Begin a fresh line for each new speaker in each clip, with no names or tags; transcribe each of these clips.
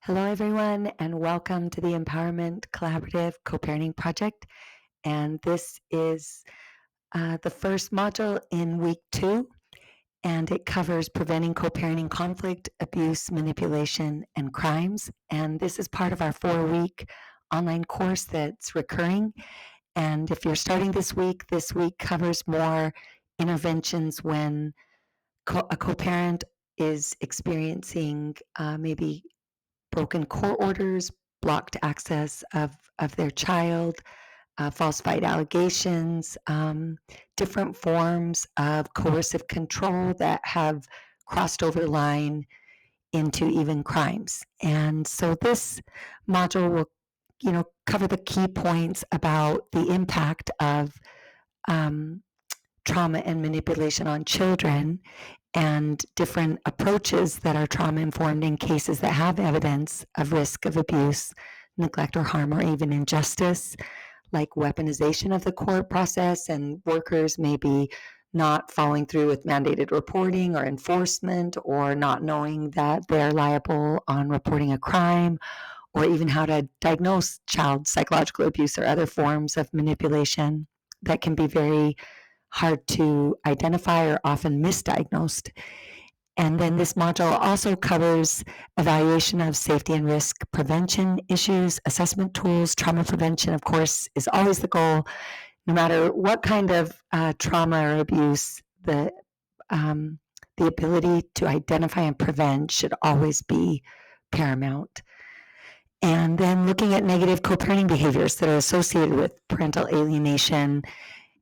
Hello, everyone, and welcome to the Empowerment Collaborative Co-Parenting Project. And this is the first module in week 2, and it covers preventing co-parenting conflict, abuse, manipulation, and crimes. And this is part of our 4-week online course that's recurring. And if you're starting this week covers more interventions when a co-parent is experiencing maybe broken court orders, blocked access of their child, falsified allegations, different forms of coercive control that have crossed over the line into even crimes. And so this module will, cover the key points about the impact of um, trauma and manipulation on children and different approaches that are trauma-informed in cases that have evidence of risk of abuse, neglect, or harm, or even injustice, like weaponization of the court process and workers maybe not following through with mandated reporting or enforcement, or not knowing that they're liable on reporting a crime, or even how to diagnose child psychological abuse or other forms of manipulation that can be very hard to identify or often misdiagnosed. And then this module also covers evaluation of safety and risk prevention issues, assessment tools. Trauma prevention, of course, is always the goal. No matter what kind of trauma or abuse, the ability to identify and prevent should always be paramount. And then looking at negative co-parenting behaviors that are associated with parental alienation,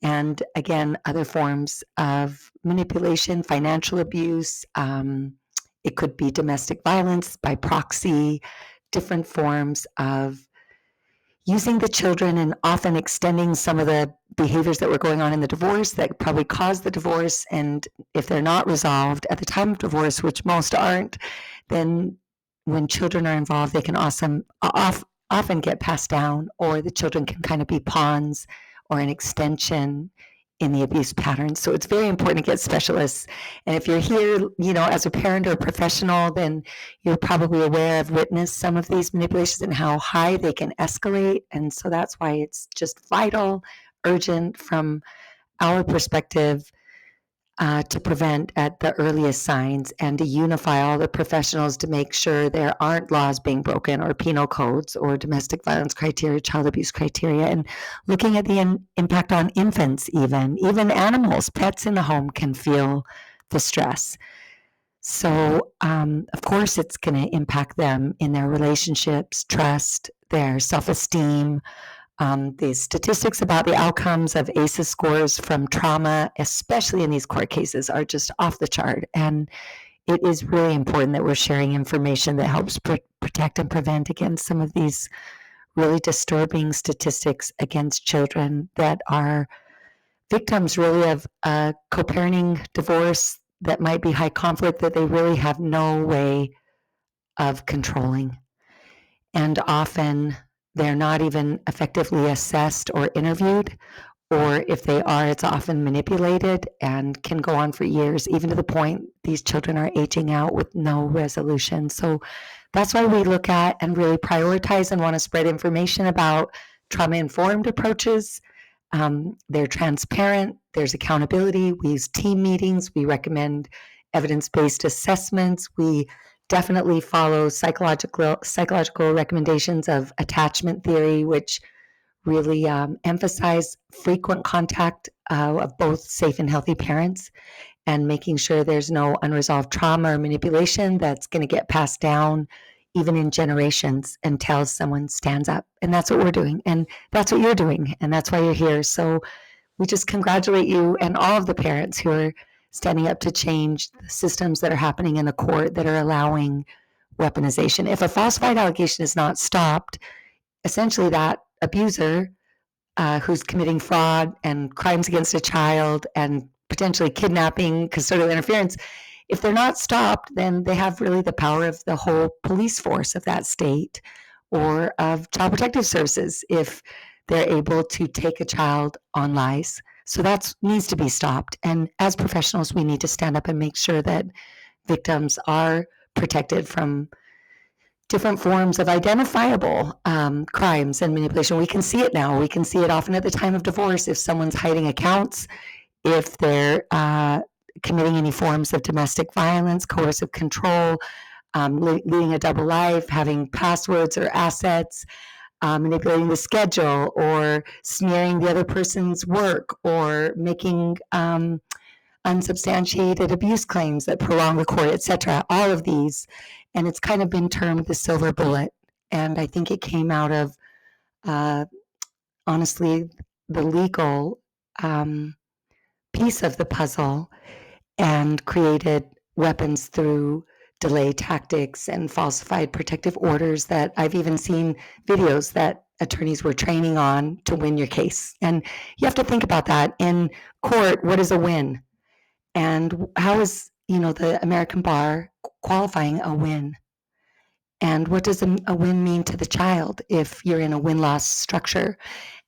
and again, other forms of manipulation, financial abuse. It could be domestic violence by proxy, different forms of using the children and often extending some of the behaviors that were going on in the divorce that probably caused the divorce. And if they're not resolved at the time of divorce, which most aren't, then when children are involved, they can often get passed down, or the children can kind of be pawns or an extension in the abuse pattern. So it's very important to get specialists. And if you're here, as a parent or a professional, then you're probably aware of witnessed some of these manipulations and how high they can escalate. And so that's why it's just vital, urgent from our perspective, to prevent at the earliest signs and to unify all the professionals to make sure there aren't laws being broken or penal codes or domestic violence criteria, child abuse criteria, and looking at the impact on infants, even animals, pets in the home can feel the stress. So, of course, it's going to impact them in their relationships, trust, their self-esteem. The statistics about the outcomes of ACEs scores from trauma, especially in these court cases, are just off the chart. And it is really important that we're sharing information that helps protect and prevent against some of these really disturbing statistics against children that are victims really of a co-parenting divorce that might be high conflict that they really have no way of controlling. And often they're not even effectively assessed or interviewed, or if they are, it's often manipulated and can go on for years, even to the point these children are aging out with no resolution. So that's why we look at and really prioritize and want to spread information about trauma-informed approaches. They're transparent, there's accountability, we use team meetings, we recommend evidence-based assessments, we definitely follow psychological recommendations of attachment theory, which really emphasize frequent contact of both safe and healthy parents, and making sure there's no unresolved trauma or manipulation that's going to get passed down even in generations until someone stands up. And that's what we're doing, and that's what you're doing, and that's why you're here. So we just congratulate you and all of the parents who are standing up to change the systems that are happening in the court that are allowing weaponization. If a falsified allegation is not stopped, essentially that abuser who's committing fraud and crimes against a child and potentially kidnapping, custodial interference, if they're not stopped, then they have really the power of the whole police force of that state or of child protective services if they're able to take a child on lies. So that needs to be stopped. And as professionals, we need to stand up and make sure that victims are protected from different forms of identifiable crimes and manipulation. We can see it now. We can see it often at the time of divorce if someone's hiding accounts, if they're committing any forms of domestic violence, coercive control, leading a double life, having passwords or assets, manipulating the schedule, or smearing the other person's work, or making unsubstantiated abuse claims that prolong the court, etc. All of these, and it's kind of been termed the silver bullet. And I think it came out of, honestly, the legal piece of the puzzle, and created weapons through delay tactics and falsified protective orders that I've even seen videos that attorneys were training on to win your case. And you have to think about that. In court, what is a win? And how is, the American bar qualifying a win? And what does a win mean to the child if you're in a win-loss structure?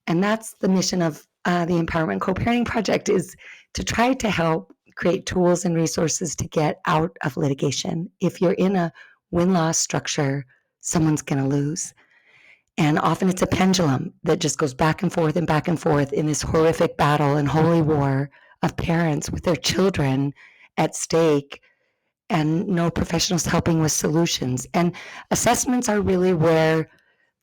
And that's the mission of the Empowerment Co-Parenting Project, is to try to help create tools and resources to get out of litigation. If you're in a win-loss structure, someone's going to lose. And often it's a pendulum that just goes back and forth in this horrific battle and holy war of parents with their children at stake, and no professionals helping with solutions. And assessments are really where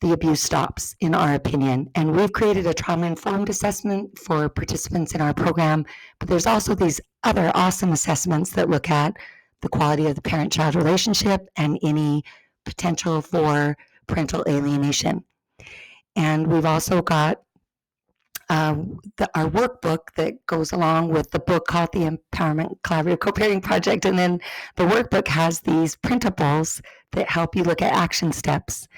the abuse stops, in our opinion. And we've created a trauma-informed assessment for participants in our program, but there's also these other awesome assessments that look at the quality of the parent-child relationship and any potential for parental alienation. And we've also got our workbook that goes along with the book called the Empowerment Collaborative Co-Parenting Project. And then the workbook has these printables that help you look at action steps.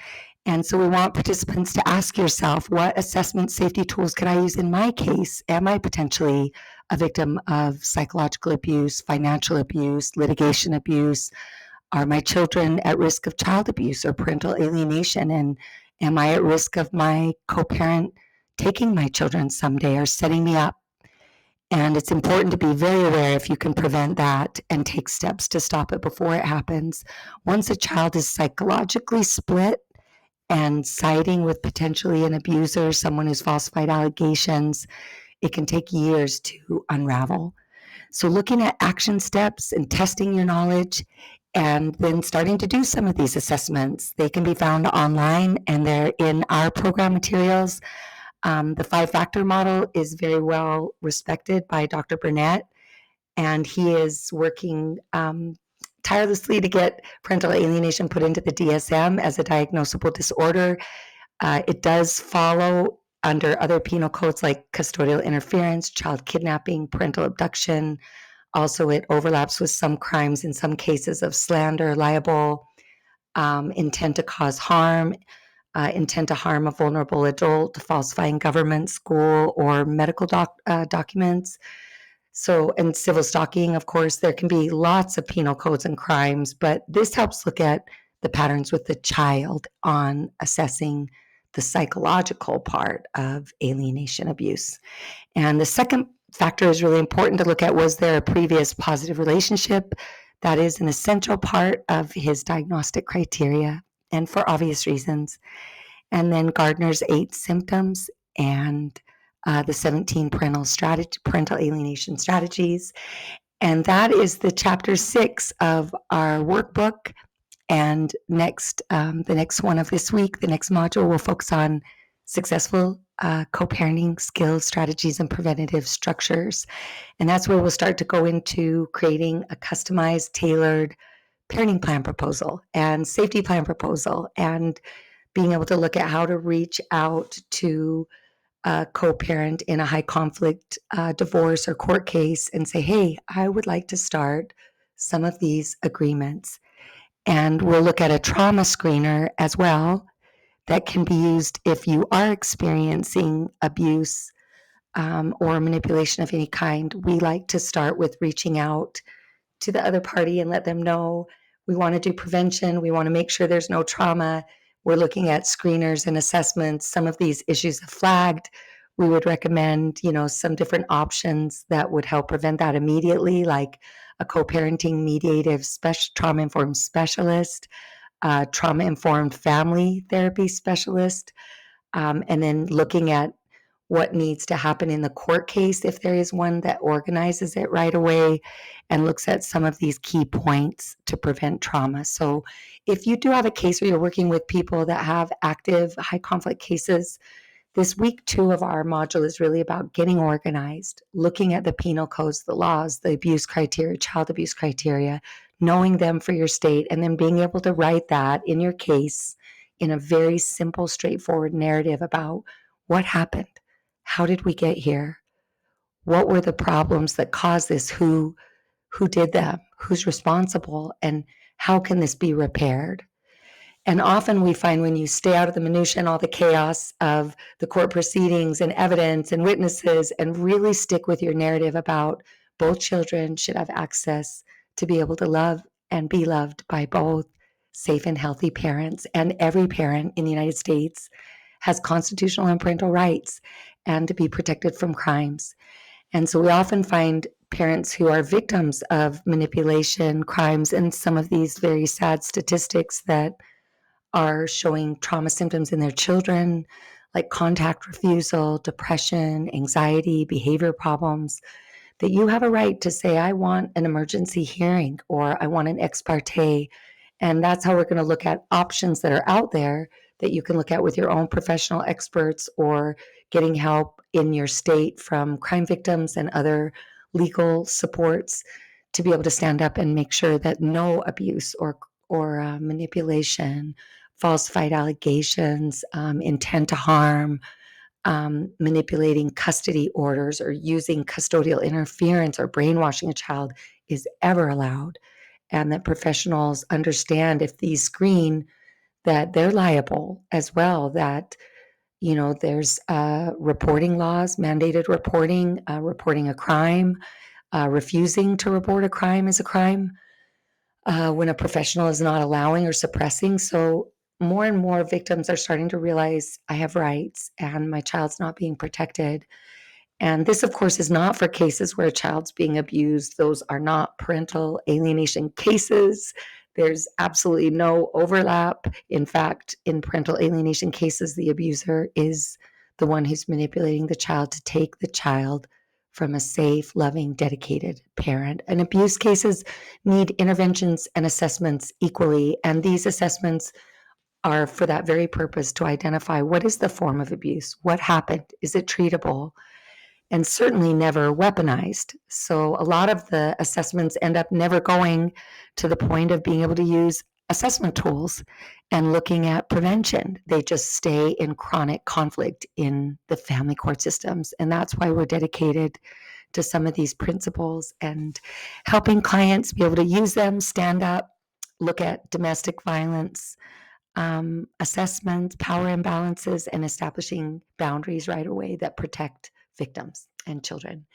And so we want participants to ask yourself, what assessment safety tools could I use in my case? Am I potentially a victim of psychological abuse, financial abuse, litigation abuse? Are my children at risk of child abuse or parental alienation? And am I at risk of my co-parent taking my children someday or setting me up? And it's important to be very aware if you can prevent that and take steps to stop it before it happens. Once a child is psychologically split and siding with potentially an abuser, someone who's falsified allegations, it can take years to unravel. So looking at action steps and testing your knowledge, and then starting to do some of these assessments. They can be found online, and they're in our program materials. The 5-factor model is very well respected by Dr. Burnett, and he is working tirelessly to get parental alienation put into the DSM as a diagnosable disorder. It does follow under other penal codes like custodial interference, child kidnapping, parental abduction. Also, it overlaps with some crimes in some cases of slander, libel, intent to cause harm, intent to harm a vulnerable adult, falsifying government, school, or medical documents. So, and civil stalking, of course, there can be lots of penal codes and crimes, but this helps look at the patterns with the child on assessing the psychological part of alienation abuse. And the second factor is really important to look at. Was there a previous positive relationship? That is an essential part of his diagnostic criteria, and for obvious reasons. And then Gardner's 8 symptoms and the 17 parental alienation strategies. And that is the chapter 6 of our workbook. And next, the next one of this week, the next module will focus on successful co-parenting skills, strategies, and preventative structures. And that's where we'll start to go into creating a customized, tailored parenting plan proposal and safety plan proposal, and being able to look at how to reach out to a co-parent in a high conflict divorce or court case and say, hey, I would like to start some of these agreements. And we'll look at a trauma screener as well that can be used if you are experiencing abuse or manipulation of any kind. We like to start with reaching out to the other party and let them know we want to do prevention. We want to make sure there's no trauma. We're looking at screeners and assessments. Some of these issues have flagged. We would recommend, some different options that would help prevent that immediately, like a co-parenting mediative trauma-informed specialist, a trauma-informed family therapy specialist, and then looking at what needs to happen in the court case if there is one that organizes it right away and looks at some of these key points to prevent trauma. So if you do have a case where you're working with people that have active high conflict cases, this week 2 of our module is really about getting organized, looking at the penal codes, the laws, the abuse criteria, child abuse criteria, knowing them for your state, and then being able to write that in your case in a very simple, straightforward narrative about what happened. How did we get here? What were the problems that caused this? Who did them? Who's responsible? And how can this be repaired? And often we find when you stay out of the minutia and all the chaos of the court proceedings and evidence and witnesses and really stick with your narrative about both children should have access to be able to love and be loved by both safe and healthy parents. And every parent in the United States has constitutional and parental rights and to be protected from crimes. And so we often find parents who are victims of manipulation, crimes, and some of these very sad statistics that are showing trauma symptoms in their children, like contact refusal, depression, anxiety, behavior problems, that you have a right to say, I want an emergency hearing or I want an ex parte. And that's how we're going to look at options that are out there that you can look at with your own professional experts or getting help in your state from crime victims and other legal supports to be able to stand up and make sure that no abuse or manipulation, falsified allegations, intent to harm, manipulating custody orders or using custodial interference or brainwashing a child is ever allowed. And that professionals understand if these screen that they're liable as well, that there's reporting laws, mandated reporting, reporting a crime, refusing to report a crime is a crime when a professional is not allowing or suppressing. So more and more victims are starting to realize I have rights and my child's not being protected. And this, of course, is not for cases where a child's being abused. Those are not parental alienation cases. There's absolutely no overlap. In fact, in parental alienation cases, the abuser is the one who's manipulating the child to take the child from a safe, loving, dedicated parent. And abuse cases need interventions and assessments equally. And these assessments are for that very purpose, to identify what is the form of abuse, what happened, is it treatable, and certainly never weaponized. So a lot of the assessments end up never going to the point of being able to use assessment tools and looking at prevention. They just stay in chronic conflict in the family court systems. And that's why we're dedicated to some of these principles and helping clients be able to use them, stand up, look at domestic violence, assessments, power imbalances, and establishing boundaries right away that protect victims and children.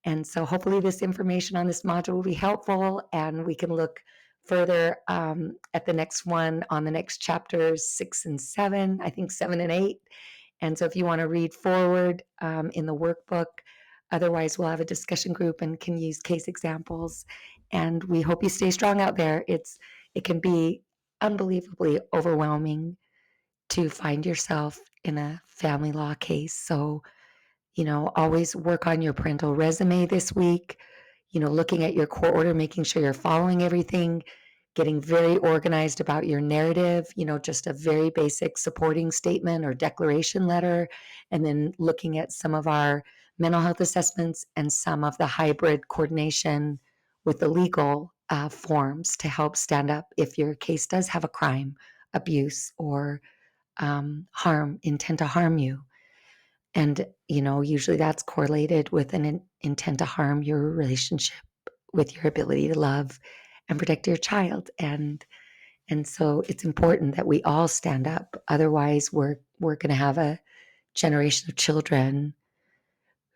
And so hopefully this information on this module will be helpful, and we can look further at the next one on the next chapters 6 and 7, I think 7 and 8. And so if you want to read forward in the workbook, otherwise we'll have a discussion group and can use case examples. And we hope you stay strong out there. It can be unbelievably overwhelming to find yourself in a family law case. So always work on your parental resume this week, looking at your court order, making sure you're following everything, getting very organized about your narrative, just a very basic supporting statement or declaration letter, and then looking at some of our mental health assessments and some of the hybrid coordination with the legal forms to help stand up if your case does have a crime, abuse, or harm, intent to harm you. And, usually that's correlated with an intent to harm your relationship with your ability to love and protect your child. And so it's important that we all stand up. Otherwise, we're going to have a generation of children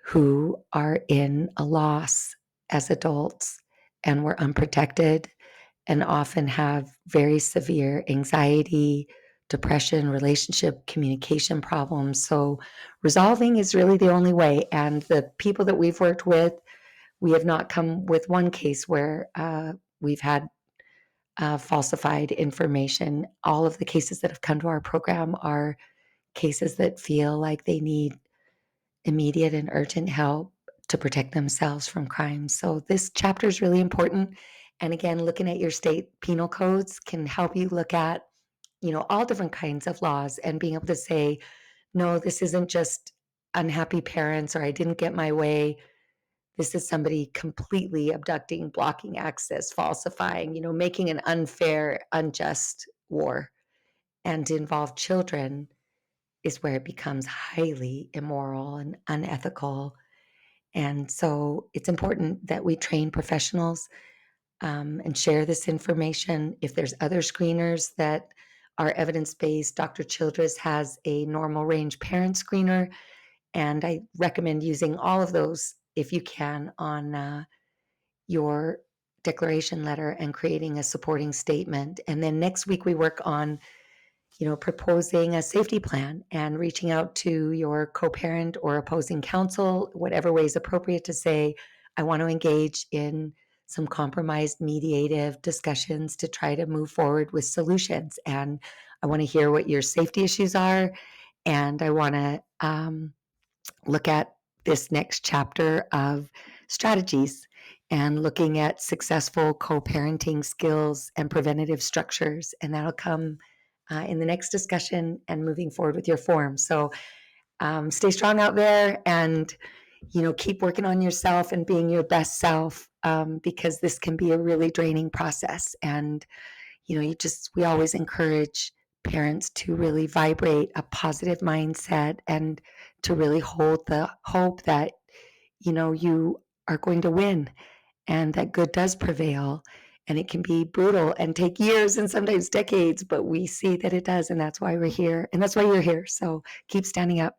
who are in a loss as adults and we're unprotected and often have very severe anxiety, depression, relationship, communication problems. So resolving is really the only way. And the people that we've worked with, we have not come with one case where we've had falsified information. All of the cases that have come to our program are cases that feel like they need immediate and urgent help to protect themselves from crime. So this chapter is really important. And again, looking at your state penal codes can help you look at, all different kinds of laws and being able to say, no, this isn't just unhappy parents or I didn't get my way. This is somebody completely abducting, blocking access, falsifying, making an unfair, unjust war. And to involve children is where it becomes highly immoral and unethical. And so it's important that we train professionals and share this information. If there's other screeners that are evidence-based, Dr. Childress has a normal range parent screener, and I recommend using all of those if you can on your declaration letter and creating a supporting statement. And then next week we work on proposing a safety plan and reaching out to your co-parent or opposing counsel, whatever way is appropriate, to say, I want to engage in some compromised mediative discussions to try to move forward with solutions. And I want to hear what your safety issues are. And I want to look at this next chapter of strategies and looking at successful co-parenting skills and preventative structures. And that'll come in the next discussion and moving forward with your form. So stay strong out there and, keep working on yourself and being your best self because this can be a really draining process. And, we always encourage parents to really vibrate a positive mindset and to really hold the hope that, you are going to win and that good does prevail. And it can be brutal and take years and sometimes decades, but we see that it does. And that's why we're here. And that's why you're here. So keep standing up.